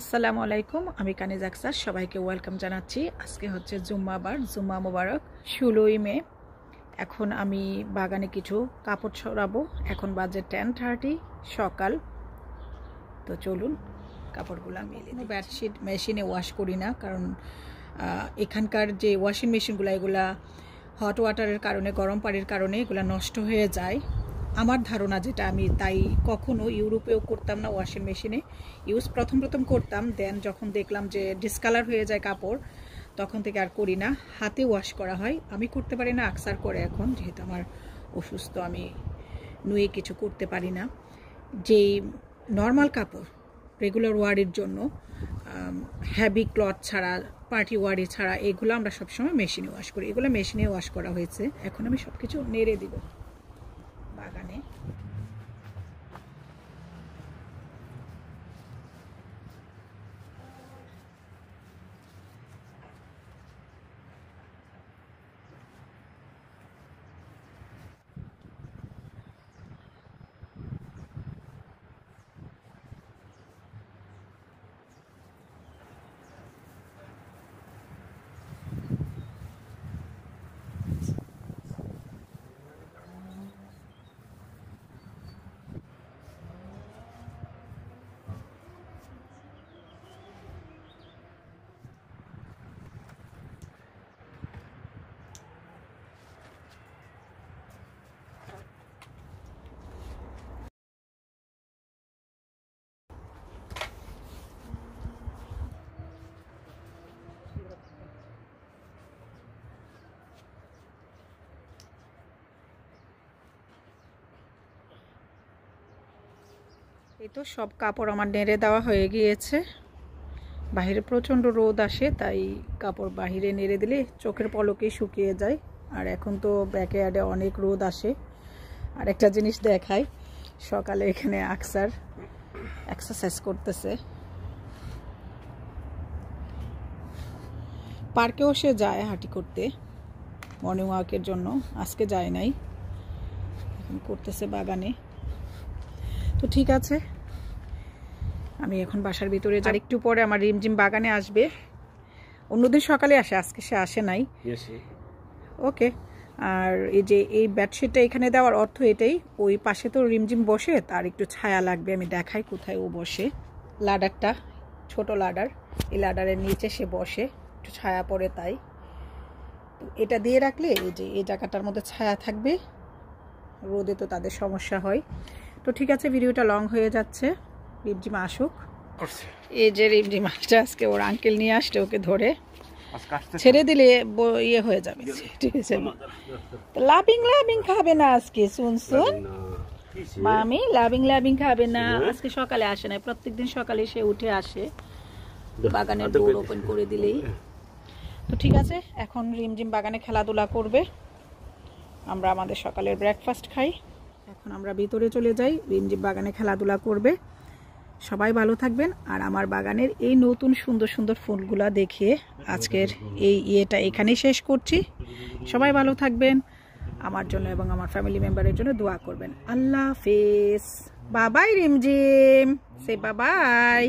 আসসালামু আলাইকুম, আমি কানিজ আক্তার সবাইকে ওয়েলকাম জানাচ্ছি। আজকে হচ্ছে জুম্মাবার, জুম্মা মোবারক 16ই মে। এখন আমি বাগানে কিছু কাপড় ছড়াবো। এখন বাজে 10:30 সকাল। তো চলুন কাপড়গুলো মেলে দিই। বেডশিট মেশিনে ওয়াশ করি না, কারণ এখানকার যে ওয়াশিং মেশিনগুলো এগুলা হট ওয়াটারের কারণে, গরম পানির কারণে এগুলো নষ্ট হয়ে যায়। আমার ধারণা যেটা, আমি তাই কখনো ইউরোপেও করতাম না ওয়াশিং মেশিনে ইউজ। প্রথম করতাম, দেন যখন দেখলাম যে ডিসকালার হয়ে যায় কাপড়, তখন থেকে আর করি না, হাতে ওয়াশ করা হয়। আমি করতে পারি না, আকসার করে এখন, যেহেতু আমার অসুস্থ, আমি নুয়ে কিছু করতে পারি না। যেই নর্মাল কাপড় রেগুলার ওয়ারের জন্য, হ্যাভি ক্লথ ছাড়া, পার্টি ওয়ারি ছাড়া, এগুলো আমরা সবসময় মেশিনে ওয়াশ করি। এগুলো মেশিনে ওয়াশ করা হয়েছে। এখন আমি সব কিছু নেড়ে দিব বাগানে। এই তো সব কাপড় আমার নেড়ে দেওয়া হয়ে গিয়েছে। বাইরে প্রচণ্ড রোদ আসে, তাই কাপড় বাইরে নেড়ে দিলে চোখের পলকেই শুকিয়ে যায়। আর এখন তো ব্যাকয়ার্ডে অনেক রোদ আসে। আর একটা জিনিস দেখাই, সকালে এখানে আকসার এক্সারসাইজ করতেছে। পার্কেও সে যায় হাঁটি করতে, মর্নিং ওয়াকের জন্য। আজকে যায় নাই, এখন করতেছে বাগানে। তো ঠিক আছে, আমি এখন বাসার ভিতরে যাই। একটু পরে আমার রিমঝিম বাগানে আসবে। অন্যদিন সকালে আসে, আজকে সে আসে নাই। ওকে। আর এই যে এই বেডশিটটা এখানে দেওয়ার অর্থ এটাই, ওই পাশে তো রিমঝিম বসে, তার একটু ছায়া লাগবে। আমি দেখাই কোথায় ও বসে। লাডারটা ছোট লাডার, এই লাডারের নিচে সে বসে, একটু ছায়া পড়ে, তাই তো এটা দিয়ে রাখলে এই যে এই জায়গাটার মধ্যে ছায়া থাকবে। রোদে তো তাদের সমস্যা হয়। তো ঠিক আছে, ভিডিওটা লং হয়ে যাচ্ছে। রিমঝিম আসুক। এই যে রিমঝিম আসছে, আজকে ওর আঙ্কেল নিয়ে আসলে ওকে ধরে ছেড়ে দিলে ইয়ে হয়ে যাবে। ঠিক আছে, লাবিং খাবে না আজকে। শুন মামি, লাবিং খাবে না আজকে। সকালে আসে না, প্রত্যেকদিন সকালে সে উঠে আসে, বাগানের ডোর ওপেন করে দিলেই। তো ঠিক আছে, এখন রিমঝিম বাগানে খেলাধুলা করবে, আমরা আমাদের সকালের ব্রেকফাস্ট খাই। এখন আমরা ভিতরে চলে যাই, রিমঝিম বাগানে খেলাধুলা করবে। সবাই ভালো থাকবেন। আর আমার বাগানের এই নতুন সুন্দর সুন্দর ফুলগুলা দেখে আজকের এই ইয়েটা এখানেই শেষ করছি। সবাই ভালো থাকবেন, আমার জন্য এবং আমার ফ্যামিলি মেম্বারের জন্য দোয়া করবেন। আল্লাহ হাফেজ। বাবাই রিমঝিম, সে বাবাই।